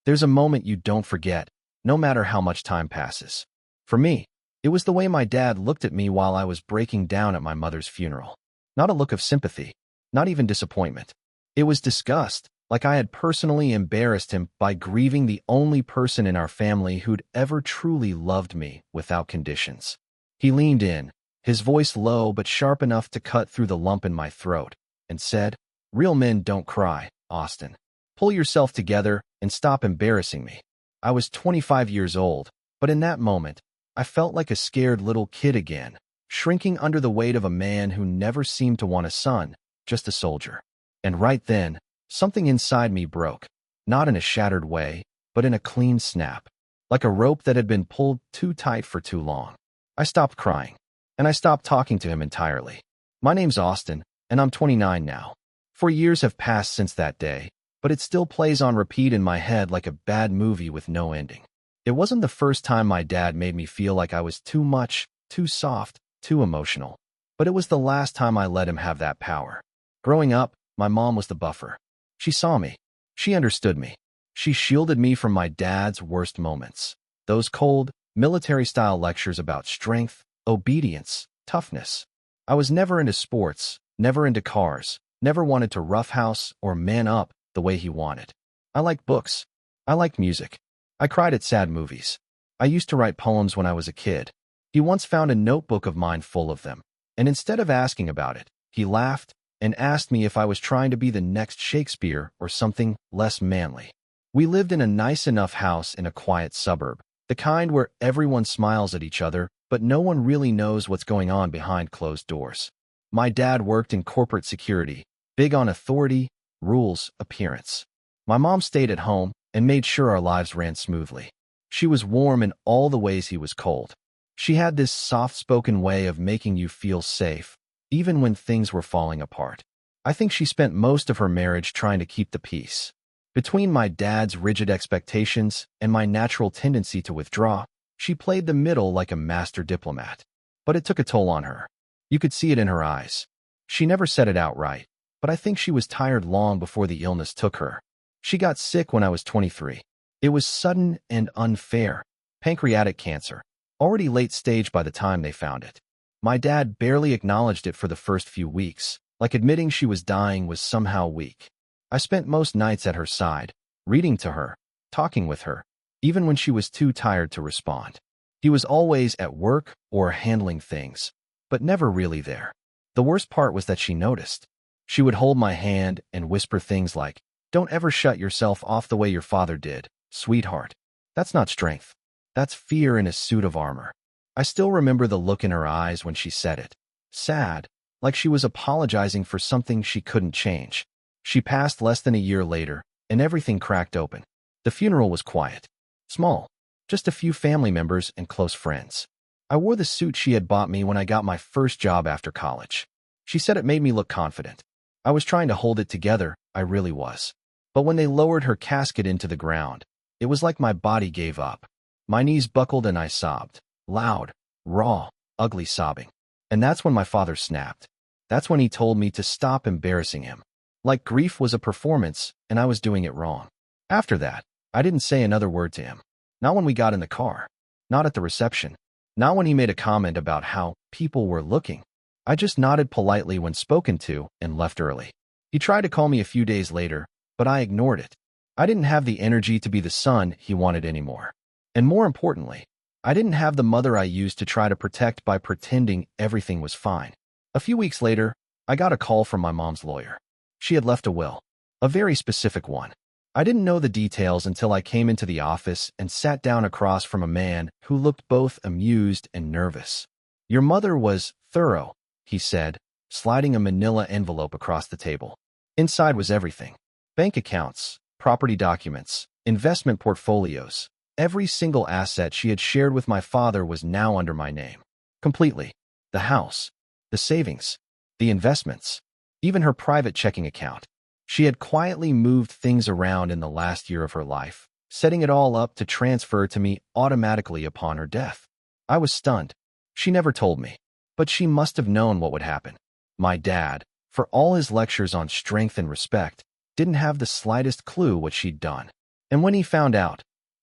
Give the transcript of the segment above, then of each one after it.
There's a moment you don't forget, no matter how much time passes. For me, it was the way my dad looked at me while I was breaking down at my mother's funeral. Not a look of sympathy, not even disappointment. It was disgust, like I had personally embarrassed him by grieving the only person in our family who'd ever truly loved me without conditions. He leaned in, his voice low but sharp enough to cut through the lump in my throat, and said, "Real men don't cry, Austin. Pull yourself together and stop embarrassing me." I was 25 years old, but in that moment, I felt like a scared little kid again, shrinking under the weight of a man who never seemed to want a son, just a soldier. And right then, something inside me broke, not in a shattered way, but in a clean snap, like a rope that had been pulled too tight for too long. I stopped crying, and I stopped talking to him entirely. My name's Austin, and I'm 29 now. 4 years have passed since that day, but it still plays on repeat in my head like a bad movie with no ending. It wasn't the first time my dad made me feel like I was too much, too soft, too emotional, but it was the last time I let him have that power. Growing up, my mom was the buffer. She saw me. She understood me. She shielded me from my dad's worst moments. Those cold, military-style lectures about strength, obedience, toughness. I was never into sports, never into cars, never wanted to roughhouse or man up the way he wanted. I liked books. I liked music. I cried at sad movies. I used to write poems when I was a kid. He once found a notebook of mine full of them, and instead of asking about it, he laughed and asked me if I was trying to be the next Shakespeare or something less manly. We lived in a nice enough house in a quiet suburb, the kind where everyone smiles at each other, but no one really knows what's going on behind closed doors. My dad worked in corporate security, big on authority, rules, appearance. My mom stayed at home and made sure our lives ran smoothly. She was warm in all the ways he was cold. She had this soft-spoken way of making you feel safe, even when things were falling apart. I think she spent most of her marriage trying to keep the peace. Between my dad's rigid expectations and my natural tendency to withdraw, she played the middle like a master diplomat. But it took a toll on her. You could see it in her eyes. She never said it outright, but I think she was tired long before the illness took her. She got sick when I was 23. It was sudden and unfair. Pancreatic cancer, already late stage by the time they found it. My dad barely acknowledged it for the first few weeks, like admitting she was dying was somehow weak. I spent most nights at her side, reading to her, talking with her, even when she was too tired to respond. He was always at work or handling things, but never really there. The worst part was that she noticed. She would hold my hand and whisper things like, "Don't ever shut yourself off the way your father did, sweetheart. That's not strength. That's fear in a suit of armor." I still remember the look in her eyes when she said it. Sad, like she was apologizing for something she couldn't change. She passed less than a year later, and everything cracked open. The funeral was quiet. Small. Just a few family members and close friends. I wore the suit she had bought me when I got my first job after college. She said it made me look confident. I was trying to hold it together, I really was. But when they lowered her casket into the ground, it was like my body gave up. My knees buckled and I sobbed. Loud, raw, ugly sobbing. And that's when my father snapped. That's when he told me to stop embarrassing him. Like grief was a performance, and I was doing it wrong. After that, I didn't say another word to him. Not when we got in the car. Not at the reception. Not when he made a comment about how people were looking. I just nodded politely when spoken to and left early. He tried to call me a few days later, but I ignored it. I didn't have the energy to be the son he wanted anymore. And more importantly, I didn't have the mother I used to try to protect by pretending everything was fine. A few weeks later, I got a call from my mom's lawyer. She had left a will. A very specific one. I didn't know the details until I came into the office and sat down across from a man who looked both amused and nervous. "Your mother was thorough," he said, sliding a manila envelope across the table. Inside was everything. Bank accounts, property documents, investment portfolios. Every single asset she had shared with my father was now under my name. Completely. The house, the savings, the investments, even her private checking account. She had quietly moved things around in the last year of her life, setting it all up to transfer to me automatically upon her death. I was stunned. She never told me, but she must have known what would happen. My dad, for all his lectures on strength and respect, didn't have the slightest clue what she'd done. And when he found out,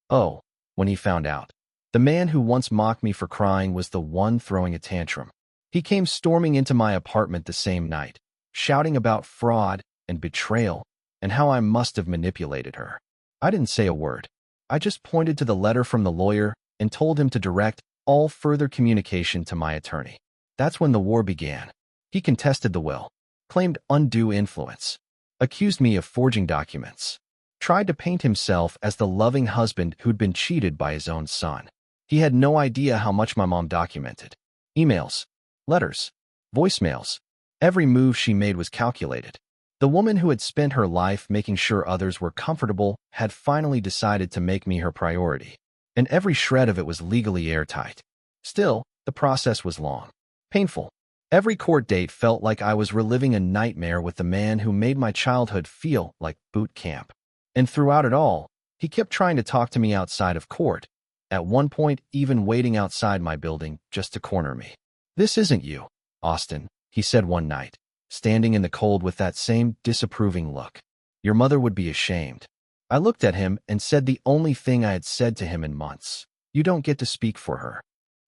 oh, when he found out, the man who once mocked me for crying was the one throwing a tantrum. He came storming into my apartment the same night, shouting about fraud and betrayal and how I must have manipulated her. I didn't say a word. I just pointed to the letter from the lawyer and told him to direct all further communication to my attorney. That's when the war began. He contested the will, claimed undue influence, accused me of forging documents, tried to paint himself as the loving husband who'd been cheated by his own son. He had no idea how much my mom documented. Emails, letters, voicemails. Every move she made was calculated. The woman who had spent her life making sure others were comfortable had finally decided to make me her priority, and every shred of it was legally airtight. Still, the process was long, painful. Every court date felt like I was reliving a nightmare with the man who made my childhood feel like boot camp. And throughout it all, he kept trying to talk to me outside of court, at one point even waiting outside my building just to corner me. "This isn't you, Austin," he said one night, standing in the cold with that same disapproving look. "Your mother would be ashamed." I looked at him and said the only thing I had said to him in months. "You don't get to speak for her."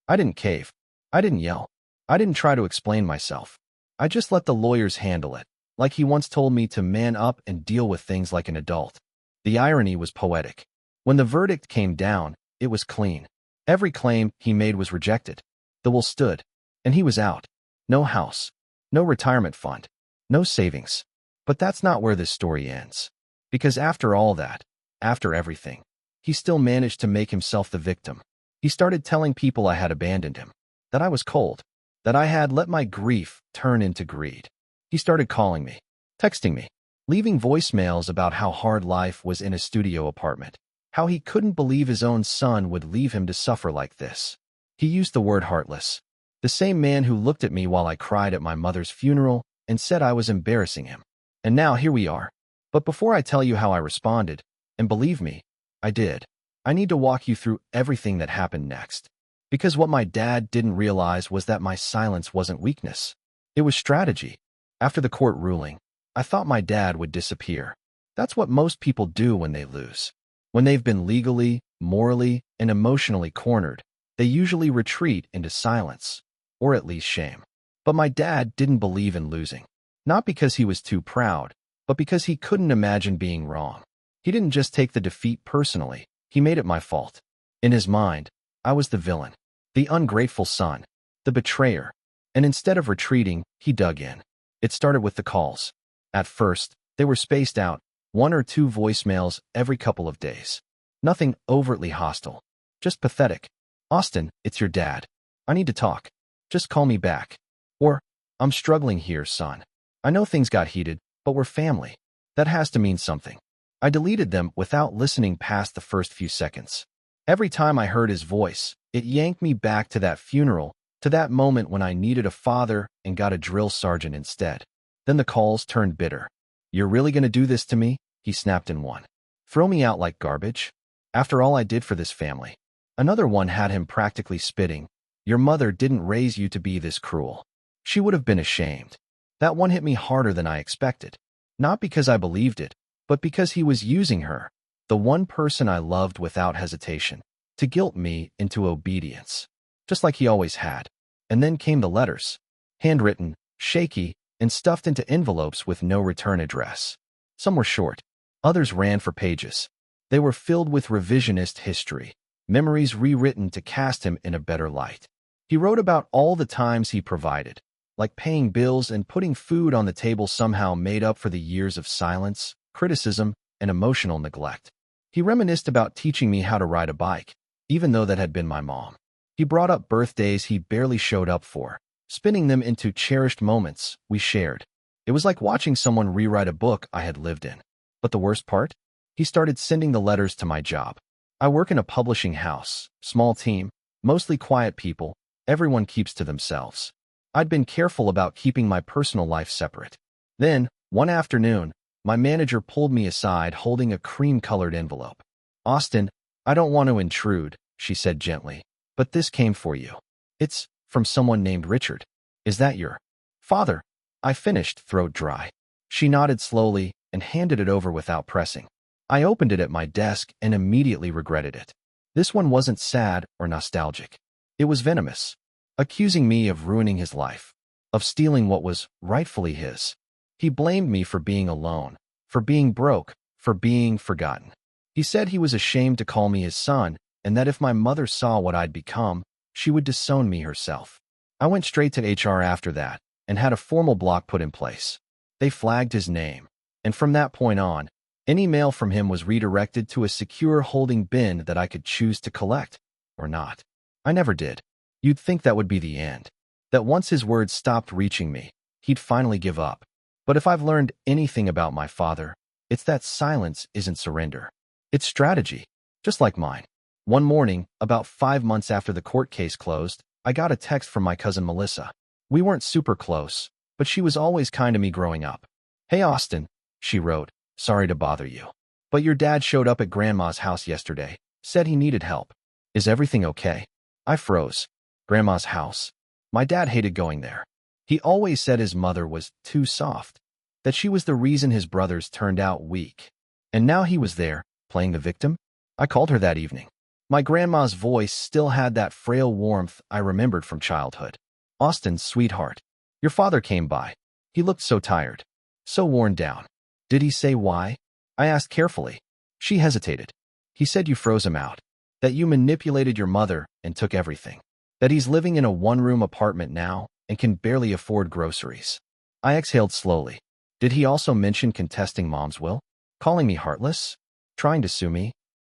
I didn't cave. I didn't yell. I didn't try to explain myself. I just let the lawyers handle it, like he once told me to man up and deal with things like an adult. The irony was poetic. When the verdict came down, it was clean. Every claim he made was rejected. The will stood, and he was out. No house, no retirement fund, no savings. But that's not where this story ends. Because after all that, after everything, he still managed to make himself the victim. He started telling people I had abandoned him, that I was cold, that I had let my grief turn into greed. He started calling me, texting me, leaving voicemails about how hard life was in a studio apartment, how he couldn't believe his own son would leave him to suffer like this. He used the word heartless, the same man who looked at me while I cried at my mother's funeral and said I was embarrassing him. And now here we are. But before I tell you how I responded, and believe me, I did, I need to walk you through everything that happened next. Because what my dad didn't realize was that my silence wasn't weakness. It was strategy. After the court ruling, I thought my dad would disappear. That's what most people do when they lose. When they've been legally, morally, and emotionally cornered, they usually retreat into silence, or at least shame. But my dad didn't believe in losing. Not because he was too proud, but because he couldn't imagine being wrong. He didn't just take the defeat personally, he made it my fault. In his mind, I was the villain, the ungrateful son, the betrayer. And instead of retreating, he dug in. It started with the calls. At first, they were spaced out, 1 or 2 voicemails every couple of days. Nothing overtly hostile, just pathetic. "Austin, it's your dad. I need to talk. Just call me back." Or, "I'm struggling here, son. I know things got heated, but we're family. That has to mean something." I deleted them without listening past the first few seconds. Every time I heard his voice, it yanked me back to that funeral, to that moment when I needed a father and got a drill sergeant instead. Then the calls turned bitter. "You're really going to do this to me?" he snapped in one. "Throw me out like garbage? After all I did for this family?" Another one had him practically spitting. "Your mother didn't raise you to be this cruel. She would have been ashamed." That one hit me harder than I expected. Not because I believed it, but because he was using her, the one person I loved without hesitation, to guilt me into obedience, just like he always had. And then came the letters, handwritten, shaky, and stuffed into envelopes with no return address. Some were short, others ran for pages. They were filled with revisionist history, memories rewritten to cast him in a better light. He wrote about all the times he provided, like paying bills and putting food on the table somehow made up for the years of silence, criticism, and emotional neglect. He reminisced about teaching me how to ride a bike, even though that had been my mom. He brought up birthdays he barely showed up for, spinning them into cherished moments we shared. It was like watching someone rewrite a book I had lived in. But the worst part? He started sending the letters to my job. I work in a publishing house, small team, mostly quiet people, everyone keeps to themselves. I'd been careful about keeping my personal life separate. Then, one afternoon, my manager pulled me aside holding a cream-colored envelope. "Austin, I don't want to intrude," she said gently, "but this came for you. It's from someone named Richard. Is that your father?" I finished, throat dry. She nodded slowly and handed it over without pressing. I opened it at my desk and immediately regretted it. This one wasn't sad or nostalgic. It was venomous, accusing me of ruining his life, of stealing what was rightfully his. He blamed me for being alone, for being broke, for being forgotten. He said he was ashamed to call me his son, and that if my mother saw what I'd become, she would disown me herself. I went straight to HR after that and had a formal block put in place. They flagged his name, and from that point on, any mail from him was redirected to a secure holding bin that I could choose to collect or not. I never did. You'd think that would be the end, that once his words stopped reaching me, he'd finally give up. But if I've learned anything about my father, it's that silence isn't surrender. It's strategy, just like mine. One morning, about 5 months after the court case closed, I got a text from my cousin Melissa. We weren't super close, but she was always kind to me growing up. "Hey Austin," she wrote, "sorry to bother you, but your dad showed up at Grandma's house yesterday, said he needed help. Is everything okay?" I froze. Grandma's house. My dad hated going there. He always said his mother was too soft, that she was the reason his brothers turned out weak. And now he was there, playing the victim? I called her that evening. My grandma's voice still had that frail warmth I remembered from childhood. "Austin, sweetheart, your father came by. He looked so tired, so worn down." "Did he say why?" I asked carefully. She hesitated. "He said you froze him out, that you manipulated your mother and took everything, that he's living in a one-room apartment now and can barely afford groceries." I exhaled slowly. "Did he also mention contesting Mom's will? Calling me heartless? Trying to sue me?"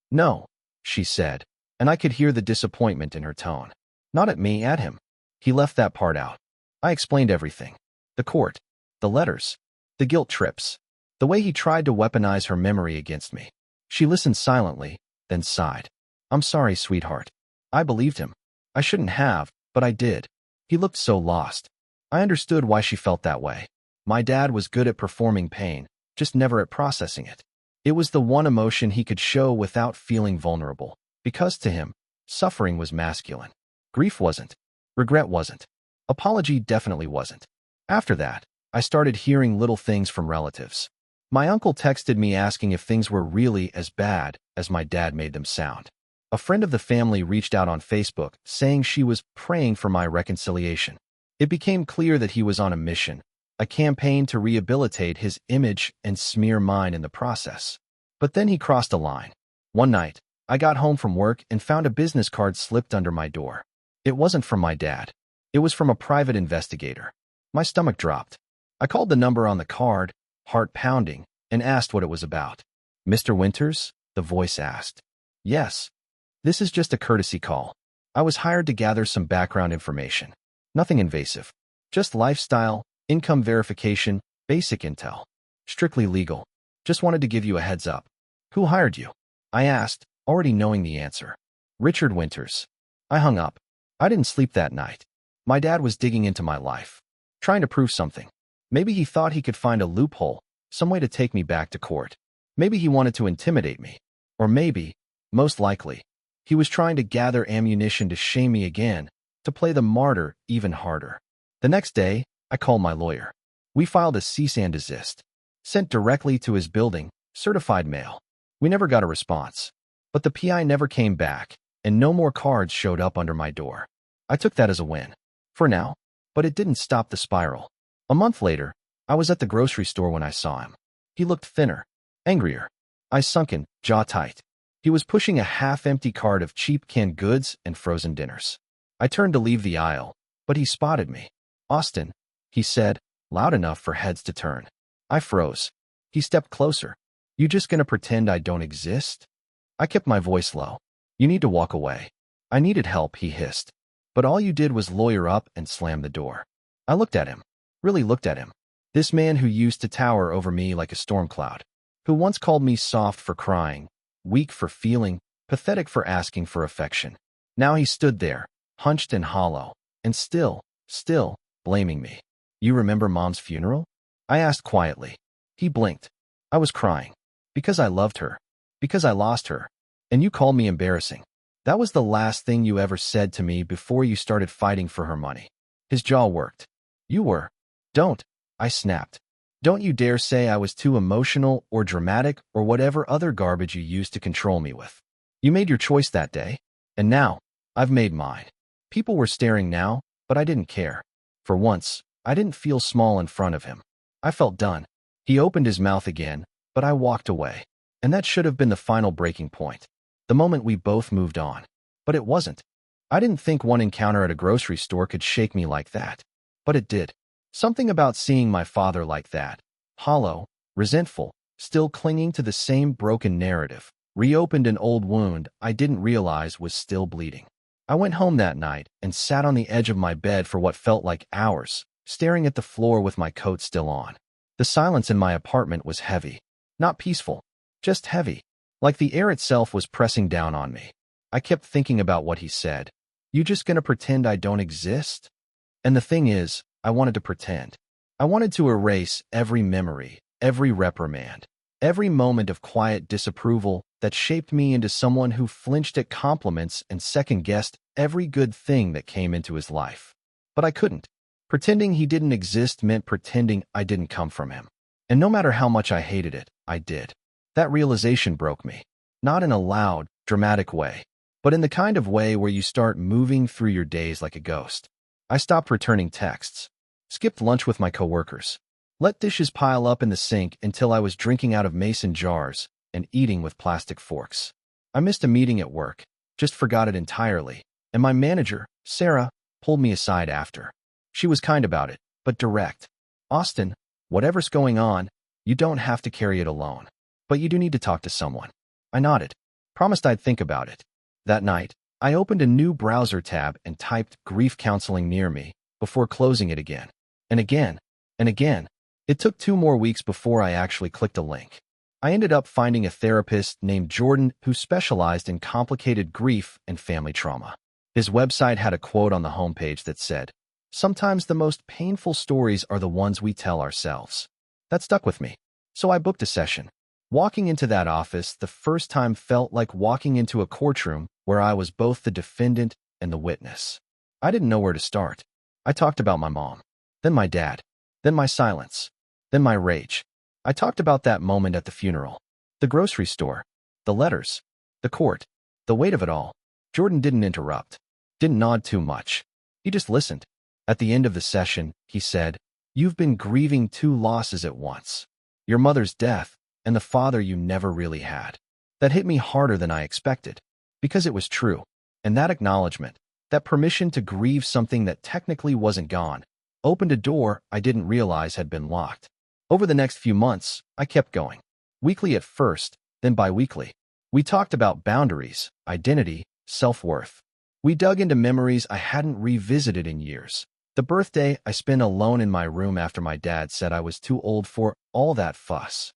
"No," she said, and I could hear the disappointment in her tone. "Not at me, at him. He left that part out." I explained everything. The court, the letters, the guilt trips, the way he tried to weaponize her memory against me. She listened silently, then sighed. "I'm sorry, sweetheart. I believed him. I shouldn't have, but I did. He looked so lost." I understood why she felt that way. My dad was good at performing pain, just never at processing it. It was the one emotion he could show without feeling vulnerable, because to him, suffering was masculine. Grief wasn't. Regret wasn't. Apology definitely wasn't. After that, I started hearing little things from relatives. My uncle texted me asking if things were really as bad as my dad made them sound. A friend of the family reached out on Facebook, saying she was praying for my reconciliation. It became clear that he was on a mission, a campaign to rehabilitate his image and smear mine in the process. But then he crossed a line. One night, I got home from work and found a business card slipped under my door. It wasn't from my dad. It was from a private investigator. My stomach dropped. I called the number on the card, heart pounding, and asked what it was about. "Mr. Winters?" the voice asked. "Yes. This is just a courtesy call. I was hired to gather some background information. Nothing invasive. Just lifestyle, income verification, basic intel. Strictly legal. Just wanted to give you a heads up." "Who hired you?" I asked, already knowing the answer. "Richard Winters." I hung up. I didn't sleep that night. My dad was digging into my life, trying to prove something. Maybe he thought he could find a loophole, some way to take me back to court. Maybe he wanted to intimidate me. Or maybe, most likely, he was trying to gather ammunition to shame me again, to play the martyr even harder. The next day, I called my lawyer. We filed a cease and desist, sent directly to his building, certified mail. We never got a response. But the PI never came back, and no more cards showed up under my door. I took that as a win. For now. But it didn't stop the spiral. A month later, I was at the grocery store when I saw him. He looked thinner, angrier. Eyes sunken, jaw tight. He was pushing a half-empty cart of cheap canned goods and frozen dinners. I turned to leave the aisle, but he spotted me. "Austin," he said, loud enough for heads to turn. I froze. He stepped closer. "You just gonna pretend I don't exist?" I kept my voice low. "You need to walk away." "I needed help," he hissed. "But all you did was lawyer up and slam the door." I looked at him. Really looked at him. This man who used to tower over me like a storm cloud. Who once called me soft for crying, weak for feeling, pathetic for asking for affection. Now he stood there, hunched and hollow, and still, blaming me. "You remember Mom's funeral?" I asked quietly. He blinked. "I was crying. Because I loved her. Because I lost her. And you called me embarrassing. That was the last thing you ever said to me before you started fighting for her money." His jaw worked. "You were." "Don't," I snapped. Don't you dare say I was too emotional or dramatic or whatever other garbage you used to control me with. You made your choice that day, and now, I've made mine. People were staring now, but I didn't care. For once, I didn't feel small in front of him. I felt done. He opened his mouth again, but I walked away. And that should have been the final breaking point. The moment we both moved on. But it wasn't. I didn't think one encounter at a grocery store could shake me like that. But it did. Something about seeing my father like that, hollow, resentful, still clinging to the same broken narrative, reopened an old wound I didn't realize was still bleeding. I went home that night and sat on the edge of my bed for what felt like hours, staring at the floor with my coat still on. The silence in my apartment was heavy. Not peaceful, just heavy. Like the air itself was pressing down on me. I kept thinking about what he said. You just gonna pretend I don't exist? And the thing is, I wanted to pretend. I wanted to erase every memory, every reprimand, every moment of quiet disapproval that shaped me into someone who flinched at compliments and second-guessed every good thing that came into his life. But I couldn't. Pretending he didn't exist meant pretending I didn't come from him. And no matter how much I hated it, I did. That realization broke me. Not in a loud, dramatic way, but in the kind of way where you start moving through your days like a ghost. I stopped returning texts, skipped lunch with my coworkers, let dishes pile up in the sink until I was drinking out of mason jars and eating with plastic forks. I missed a meeting at work, just forgot it entirely, and my manager, Sarah, pulled me aside after. She was kind about it, but direct. Austin, whatever's going on, you don't have to carry it alone. But you do need to talk to someone. I nodded, promised I'd think about it. That night, I opened a new browser tab and typed grief counseling near me before closing it again. And again, and again. It took 2 more weeks before I actually clicked a link. I ended up finding a therapist named Jordan who specialized in complicated grief and family trauma. His website had a quote on the homepage that said, "Sometimes the most painful stories are the ones we tell ourselves." That stuck with me. So I booked a session. Walking into that office the first time felt like walking into a courtroom where I was both the defendant and the witness. I didn't know where to start. I talked about my mom, then my dad, then my silence, then my rage. I talked about that moment at the funeral, the grocery store, the letters, the court, the weight of it all. Jordan didn't interrupt, didn't nod too much. He just listened. At the end of the session, he said, "You've been grieving 2 losses at once. Your mother's death and the father you never really had." That hit me harder than I expected, because it was true. And that acknowledgement, that permission to grieve something that technically wasn't gone, opened a door I didn't realize had been locked. Over the next few months, I kept going. Weekly at first, then bi-weekly. We talked about boundaries, identity, self-worth. We dug into memories I hadn't revisited in years. The birthday I spent alone in my room after my dad said I was too old for all that fuss.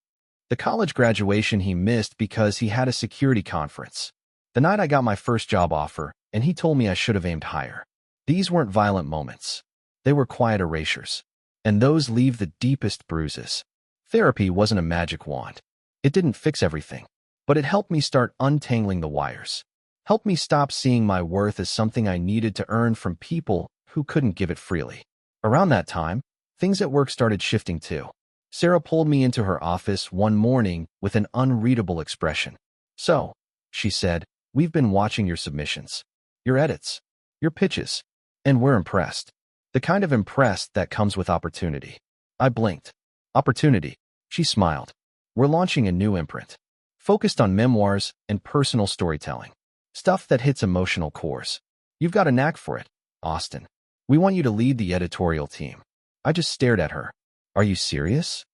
The college graduation he missed because he had a security conference. The night I got my first job offer, and he told me I should have aimed higher. These weren't violent moments. They were quiet erasures. And those leave the deepest bruises. Therapy wasn't a magic wand. It didn't fix everything. But it helped me start untangling the wires. Helped me stop seeing my worth as something I needed to earn from people who couldn't give it freely. Around that time, things at work started shifting too. Sarah pulled me into her office one morning with an unreadable expression. "So," she said, "we've been watching your submissions, your edits, your pitches, and we're impressed. The kind of impressed that comes with opportunity." I blinked. "Opportunity?" She smiled. "We're launching a new imprint, focused on memoirs and personal storytelling. Stuff that hits emotional cores. You've got a knack for it, Austin. We want you to lead the editorial team." I just stared at her. "Are you serious?"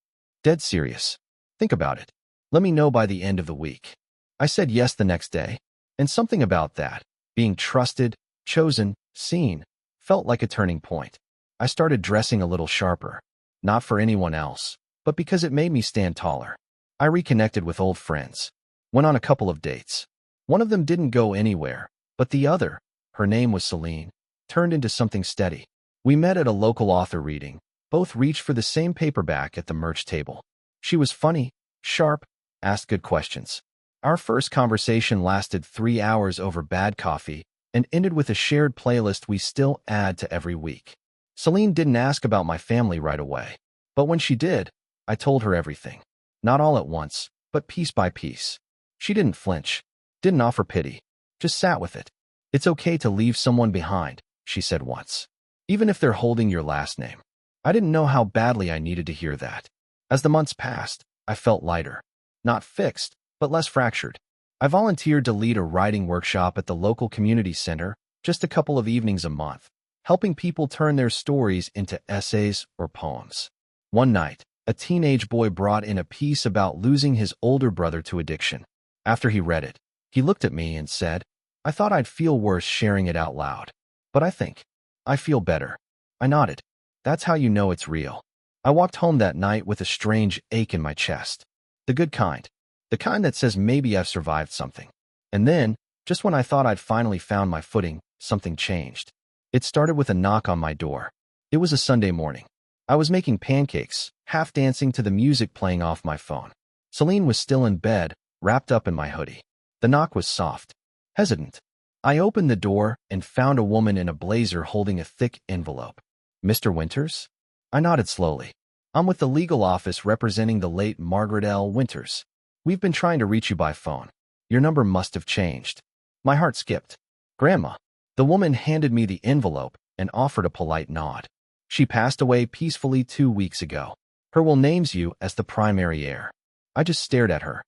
"Dead serious. Think about it. Let me know by the end of the week." I said yes the next day, and something about that, being trusted, chosen, seen, felt like a turning point. I started dressing a little sharper, not for anyone else, but because it made me stand taller. I reconnected with old friends, went on a couple of dates. One of them didn't go anywhere, but the other, her name was Celine, turned into something steady. We met at a local author reading, both reached for the same paperback at the merch table. She was funny, sharp, asked good questions. Our first conversation lasted 3 hours over bad coffee and ended with a shared playlist we still add to every week. Celine didn't ask about my family right away, but when she did, I told her everything. Not all at once, but piece by piece. She didn't flinch, didn't offer pity, just sat with it. It's okay to leave someone behind, she said once, even if they're holding your last name. I didn't know how badly I needed to hear that. As the months passed, I felt lighter. Not fixed, but less fractured. I volunteered to lead a writing workshop at the local community center, just a couple of evenings a month, helping people turn their stories into essays or poems. One night, a teenage boy brought in a piece about losing his older brother to addiction. After he read it, he looked at me and said, "I thought I'd feel worse sharing it out loud. But I feel better." I nodded. That's how you know it's real. I walked home that night with a strange ache in my chest. The good kind. The kind that says maybe I've survived something. And then, just when I thought I'd finally found my footing, something changed. It started with a knock on my door. It was a Sunday morning. I was making pancakes, half dancing to the music playing off my phone. Celine was still in bed, wrapped up in my hoodie. The knock was soft, hesitant. I opened the door and found a woman in a blazer holding a thick envelope. "Mr. Winters?" I nodded slowly. "I'm with the legal office representing the late Margaret L. Winters. We've been trying to reach you by phone. Your number must have changed." My heart skipped. "Grandma." The woman handed me the envelope and offered a polite nod. "She passed away peacefully 2 weeks ago. Her will names you as the primary heir." I just stared at her.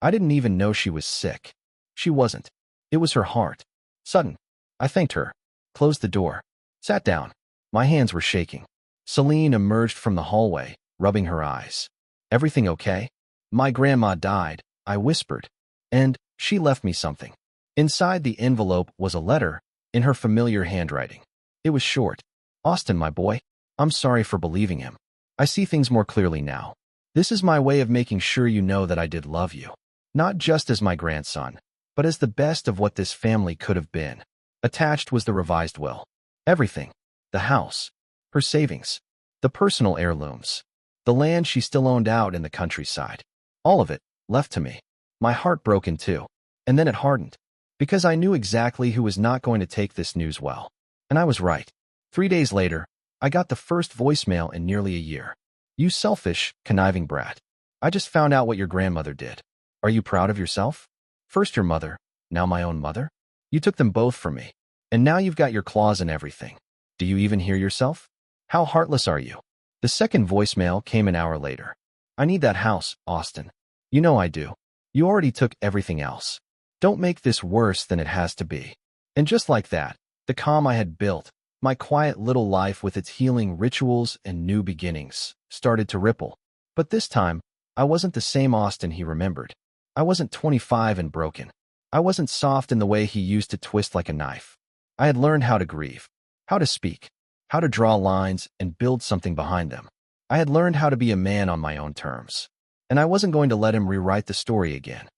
I didn't even know she was sick. She wasn't. It was her heart. Sudden. I thanked her, closed the door, sat down. My hands were shaking. Celine emerged from the hallway, rubbing her eyes. "Everything okay?" "My grandma died," I whispered. "And she left me something." Inside the envelope was a letter, in her familiar handwriting. It was short. "Austin, my boy, I'm sorry for believing him. I see things more clearly now. This is my way of making sure you know that I did love you. Not just as my grandson, but as the best of what this family could have been." Attached was the revised will. Everything. The house, her savings, the personal heirlooms, the land she still owned out in the countryside. All of it, left to me. My heart broke in two, and then it hardened, because I knew exactly who was not going to take this news well. And I was right. 3 days later, I got the first voicemail in nearly a year. "You selfish, conniving brat. I just found out what your grandmother did. Are you proud of yourself? First your mother, now my own mother. You took them both from me, and now you've got your claws in everything. Do you even hear yourself? How heartless are you?" The second voicemail came an hour later. "I need that house, Austin. You know I do. You already took everything else. Don't make this worse than it has to be." And just like that, the calm I had built, my quiet little life with its healing rituals and new beginnings, started to ripple. But this time, I wasn't the same Austin he remembered. I wasn't 25 and broken. I wasn't soft in the way he used to twist like a knife. I had learned how to grieve, how to speak, how to draw lines and build something behind them. I had learned how to be a man on my own terms. And I wasn't going to let him rewrite the story again.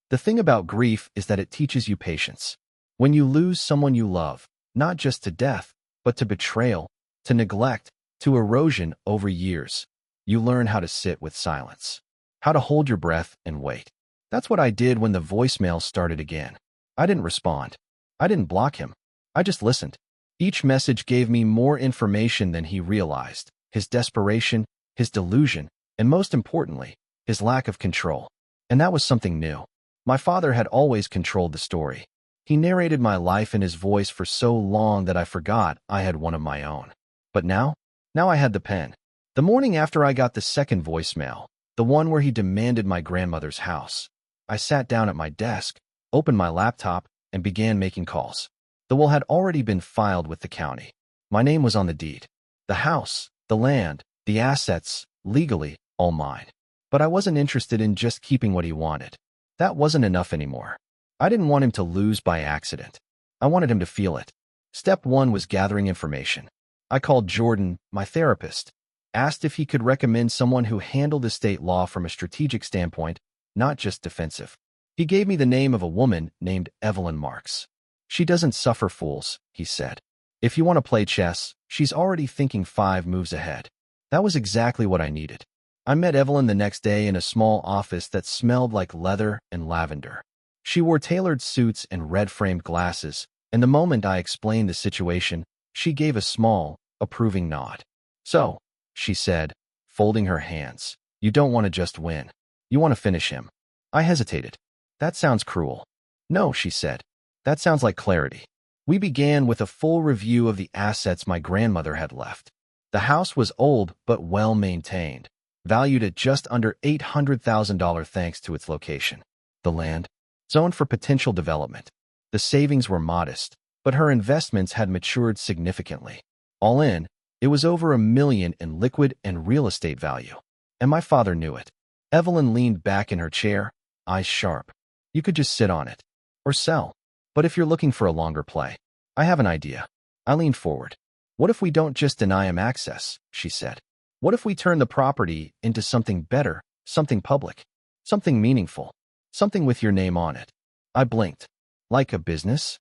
The thing about grief is that it teaches you patience. When you lose someone you love, not just to death, but to betrayal, to neglect, to erosion over years, you learn how to sit with silence, how to hold your breath and wait. That's what I did when the voicemail started again. I didn't respond. I didn't block him. I just listened. Each message gave me more information than he realized. His desperation, his delusion, and most importantly, his lack of control. And that was something new. My father had always controlled the story. He narrated my life in his voice for so long that I forgot I had one of my own. But now I had the pen. The morning after I got the second voicemail, the one where he demanded my grandmother's house, I sat down at my desk, opened my laptop, and began making calls. The will had already been filed with the county. My name was on the deed. The house, the land, the assets, legally, all mine. But I wasn't interested in just keeping what he wanted. That wasn't enough anymore. I didn't want him to lose by accident. I wanted him to feel it. Step one was gathering information. I called Jordan, my therapist, asked if he could recommend someone who handled estate law from a strategic standpoint, not just defensive. He gave me the name of a woman named Evelyn Marks. "She doesn't suffer fools," he said. "If you want to play chess, she's already thinking 5 moves ahead." That was exactly what I needed. I met Evelyn the next day in a small office that smelled like leather and lavender. She wore tailored suits and red-framed glasses, and the moment I explained the situation, she gave a small, approving nod. "So," she said, folding her hands. You don't want to just win. You want to finish him. I hesitated. That sounds cruel. No, she said. That sounds like clarity. We began with a full review of the assets my grandmother had left. The house was old but well maintained, valued at just under $800,000 thanks to its location. The land, zoned for potential development. The savings were modest, but her investments had matured significantly. All in, it was over $1 million in liquid and real estate value. And my father knew it. Evelyn leaned back in her chair, eyes sharp. You could just sit on it. Or sell. But if you're looking for a longer play, I have an idea. I leaned forward. What if we don't just deny him access, she said. What if we turn the property into something better, something public, something meaningful, something with your name on it? I blinked. Like a business?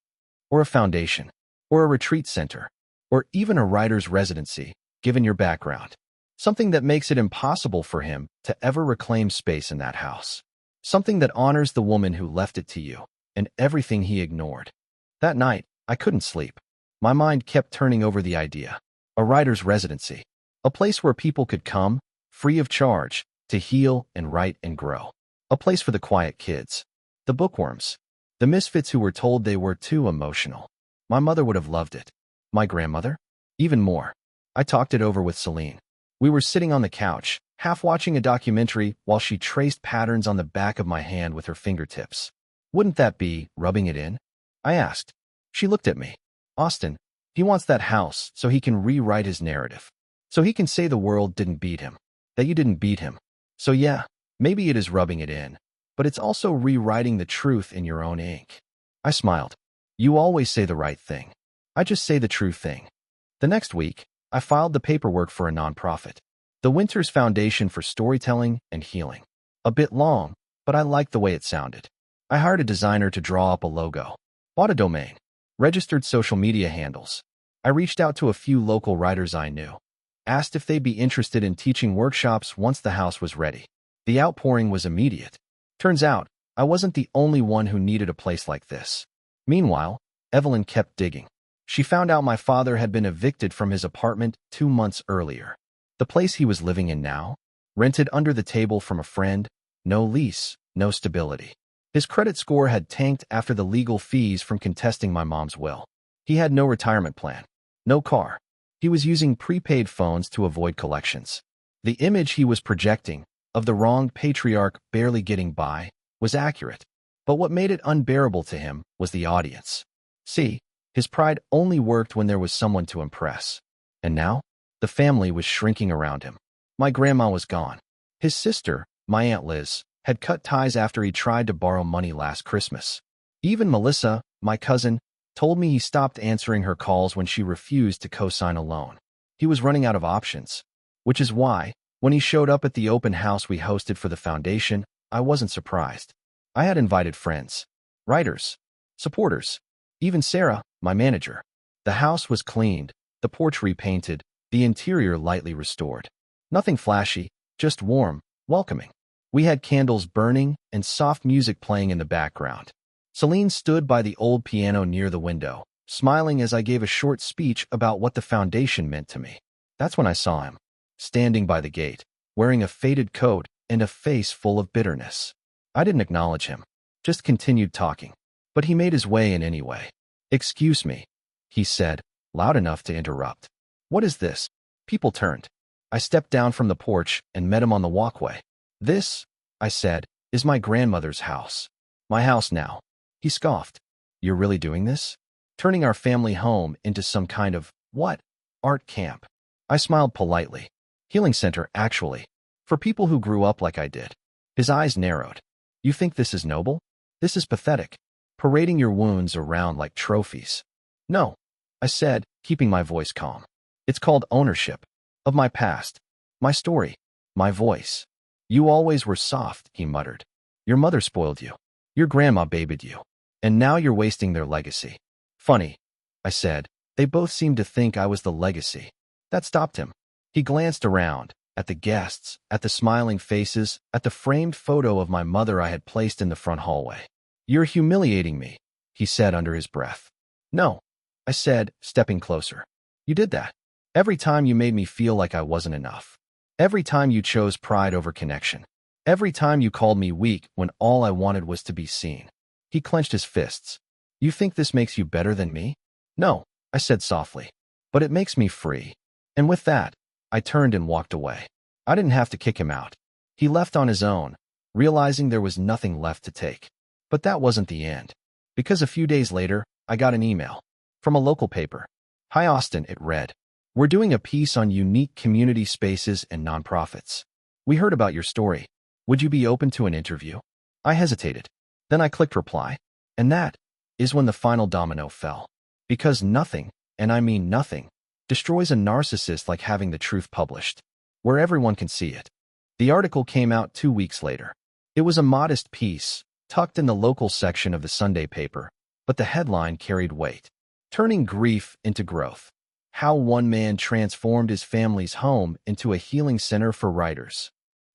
Or a foundation? Or a retreat center? Or even a writer's residency, given your background? Something that makes it impossible for him to ever reclaim space in that house. Something that honors the woman who left it to you, and everything he ignored. That night, I couldn't sleep. My mind kept turning over the idea. A writer's residency. A place where people could come, free of charge, to heal and write and grow. A place for the quiet kids. The bookworms. The misfits who were told they were too emotional. My mother would have loved it. My grandmother? Even more. I talked it over with Celine. We were sitting on the couch, half watching a documentary while she traced patterns on the back of my hand with her fingertips. Wouldn't that be rubbing it in? I asked. She looked at me. Austin, he wants that house so he can rewrite his narrative. So he can say the world didn't beat him. That you didn't beat him. So yeah, maybe it is rubbing it in. But it's also rewriting the truth in your own ink. I smiled. You always say the right thing. I just say the true thing. The next week, I filed the paperwork for a nonprofit. The Winters Foundation for Storytelling and Healing. A bit long, but I liked the way it sounded. I hired a designer to draw up a logo. Bought a domain. Registered social media handles. I reached out to a few local writers I knew. Asked if they'd be interested in teaching workshops once the house was ready. The outpouring was immediate. Turns out, I wasn't the only one who needed a place like this. Meanwhile, Evelyn kept digging. She found out my father had been evicted from his apartment 2 months earlier. The place he was living in now, rented under the table from a friend, no lease, no stability. His credit score had tanked after the legal fees from contesting my mom's will. He had no retirement plan, no car. He was using prepaid phones to avoid collections. The image he was projecting, of the wronged patriarch barely getting by, was accurate. But what made it unbearable to him was the audience. See, his pride only worked when there was someone to impress. And now, the family was shrinking around him. My grandma was gone. His sister, my Aunt Liz, had cut ties after he tried to borrow money last Christmas. Even Melissa, my cousin, told me he stopped answering her calls when she refused to co-sign a loan. He was running out of options. Which is why, when he showed up at the open house we hosted for the foundation, I wasn't surprised. I had invited friends, writers, supporters, even Sarah, my manager. The house was cleaned, the porch repainted, the interior lightly restored. Nothing flashy, just warm, welcoming. We had candles burning and soft music playing in the background. Celine stood by the old piano near the window, smiling as I gave a short speech about what the foundation meant to me. That's when I saw him, standing by the gate, wearing a faded coat and a face full of bitterness. I didn't acknowledge him, just continued talking. But he made his way in anyway. "Excuse me," he said, loud enough to interrupt. "What is this?" People turned. I stepped down from the porch and met him on the walkway. "This," I said, "is my grandmother's house. My house now." He scoffed. "You're really doing this? Turning our family home into some kind of, what? Art camp?" I smiled politely. "Healing center, actually. For people who grew up like I did." His eyes narrowed. "You think this is noble? This is pathetic. Parading your wounds around like trophies." "No," I said, keeping my voice calm. "It's called ownership. Of my past. My story. My voice." "You always were soft," he muttered. "Your mother spoiled you. Your grandma babied you. And now you're wasting their legacy." "Funny," I said. "They both seemed to think I was the legacy." That stopped him. He glanced around, at the guests, at the smiling faces, at the framed photo of my mother I had placed in the front hallway. "You're humiliating me," he said under his breath. "No," I said, stepping closer. "You did that. Every time you made me feel like I wasn't enough. Every time you chose pride over connection. Every time you called me weak when all I wanted was to be seen. He clenched his fists. You think this makes you better than me? No, I said softly. But it makes me free. And with that, I turned and walked away. I didn't have to kick him out. He left on his own, realizing there was nothing left to take. But that wasn't the end. Because a few days later, I got an email from a local paper. Hi Austin, it read. We're doing a piece on unique community spaces and nonprofits. We heard about your story. Would you be open to an interview? I hesitated. Then I clicked reply. And that is when the final domino fell. Because nothing, and I mean nothing, destroys a narcissist like having the truth published, where everyone can see it. The article came out 2 weeks later. It was a modest piece, tucked in the local section of the Sunday paper, but the headline carried weight. Turning grief into growth. How one man transformed his family's home into a healing center for writers.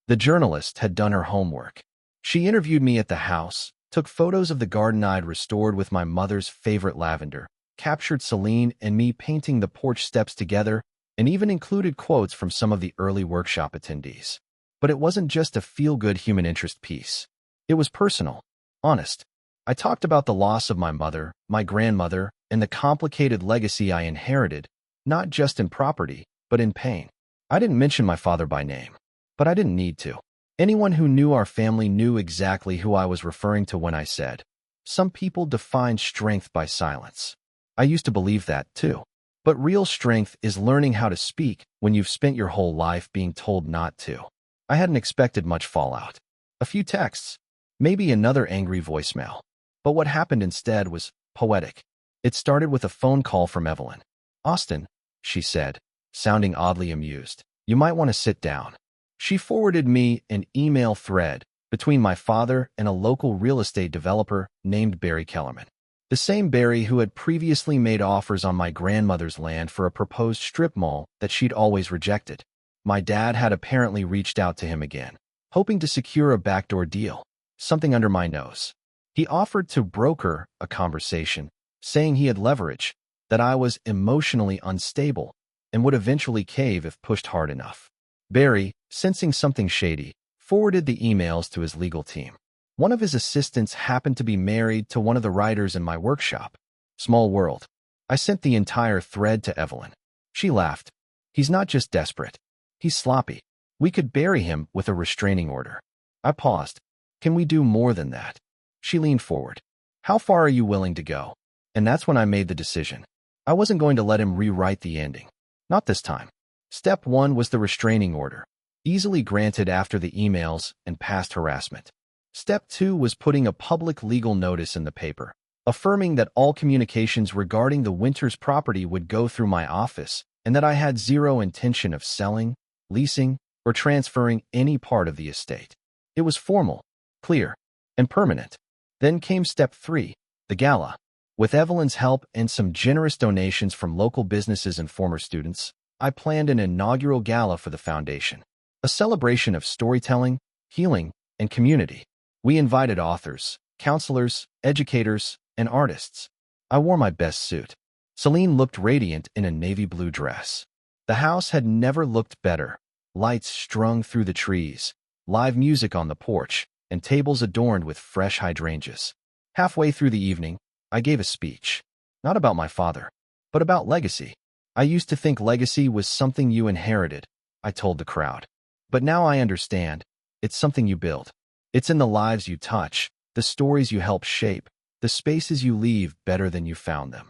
The journalist had done her homework. She interviewed me at the house, took photos of the garden I'd restored with my mother's favorite lavender, captured Celine and me painting the porch steps together, and even included quotes from some of the early workshop attendees. But it wasn't just a feel-good human interest piece. It was personal, honest. I talked about the loss of my mother, my grandmother, and the complicated legacy I inherited, not just in property, but in pain. I didn't mention my father by name, but I didn't need to. Anyone who knew our family knew exactly who I was referring to when I said, some people define strength by silence. I used to believe that too. But real strength is learning how to speak when you've spent your whole life being told not to. I hadn't expected much fallout. A few texts, maybe another angry voicemail. But what happened instead was poetic. It started with a phone call from Evelyn. Austin, she said, sounding oddly amused. You might want to sit down. She forwarded me an email thread between my father and a local real estate developer named Barry Kellerman. The same Barry who had previously made offers on my grandmother's land for a proposed strip mall that she'd always rejected. My dad had apparently reached out to him again, hoping to secure a backdoor deal, something under my nose. He offered to broker a conversation, saying he had leverage, that I was emotionally unstable, and would eventually cave if pushed hard enough. Barry, sensing something shady, forwarded the emails to his legal team. One of his assistants happened to be married to one of the writers in my workshop. Small world. I sent the entire thread to Evelyn. She laughed. He's not just desperate. He's sloppy. We could bury him with a restraining order. I paused. Can we do more than that? She leaned forward. How far are you willing to go? And that's when I made the decision. I wasn't going to let him rewrite the ending. Not this time. Step 1 was the restraining order, easily granted after the emails and past harassment. Step 2 was putting a public legal notice in the paper, affirming that all communications regarding the Winters property would go through my office and that I had zero intention of selling, leasing, or transferring any part of the estate. It was formal, clear, and permanent. Then came step 3, the gala. With Evelyn's help and some generous donations from local businesses and former students, I planned an inaugural gala for the foundation, a celebration of storytelling, healing, and community. We invited authors, counselors, educators, and artists. I wore my best suit. Celine looked radiant in a navy blue dress. The house had never looked better. Lights strung through the trees, live music on the porch, and tables adorned with fresh hydrangeas. Halfway through the evening, I gave a speech. Not about my father, but about legacy. I used to think legacy was something you inherited, I told the crowd. But now I understand. It's something you build. It's in the lives you touch, the stories you help shape, the spaces you leave better than you found them.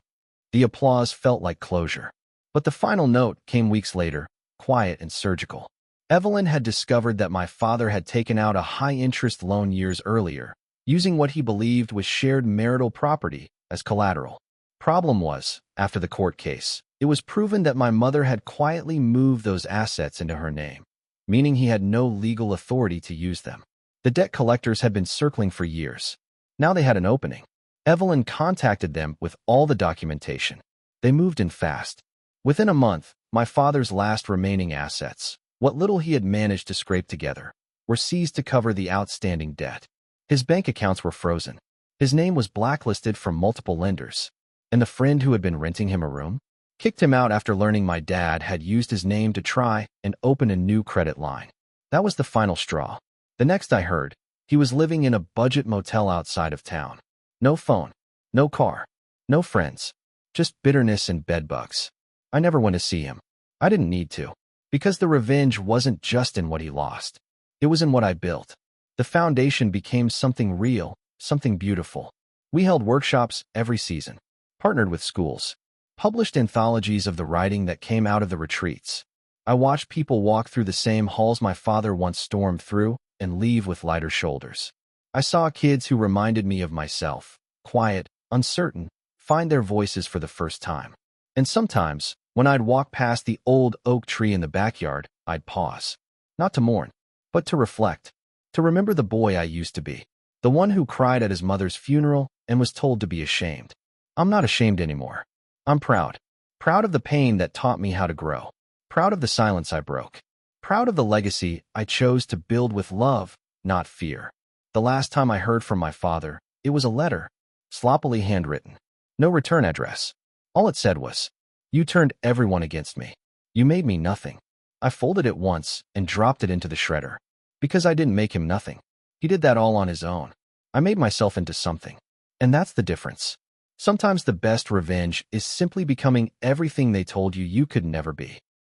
The applause felt like closure. But the final note came weeks later, quiet and surgical. Evelyn had discovered that my father had taken out a high-interest loan years earlier, using what he believed was shared marital property as collateral. Problem was, after the court case, it was proven that my mother had quietly moved those assets into her name, meaning he had no legal authority to use them. The debt collectors had been circling for years. Now they had an opening. Evelyn contacted them with all the documentation. They moved in fast. Within a month, my father's last remaining assets, what little he had managed to scrape together, were seized to cover the outstanding debt. His bank accounts were frozen. His name was blacklisted from multiple lenders. And the friend who had been renting him a room? Kicked him out after learning my dad had used his name to try and open a new credit line. That was the final straw. The next I heard, he was living in a budget motel outside of town. No phone, no car, no friends, just bitterness and bedbugs. I never went to see him. I didn't need to, because the revenge wasn't just in what he lost. It was in what I built. The foundation became something real, something beautiful. We held workshops every season, partnered with schools, published anthologies of the writing that came out of the retreats. I watched people walk through the same halls my father once stormed through and leave with lighter shoulders. I saw kids who reminded me of myself, quiet, uncertain, find their voices for the first time. And sometimes, when I'd walk past the old oak tree in the backyard, I'd pause. Not to mourn, but to reflect. To remember the boy I used to be. The one who cried at his mother's funeral and was told to be ashamed. I'm not ashamed anymore. I'm proud. Proud of the pain that taught me how to grow. Proud of the silence I broke. Proud of the legacy I chose to build with love, not fear. The last time I heard from my father, it was a letter, sloppily handwritten. No return address. All it said was, "You turned everyone against me. You made me nothing." I folded it once and dropped it into the shredder. Because I didn't make him nothing. He did that all on his own. I made myself into something. And that's the difference. Sometimes the best revenge is simply becoming everything they told you you could never be.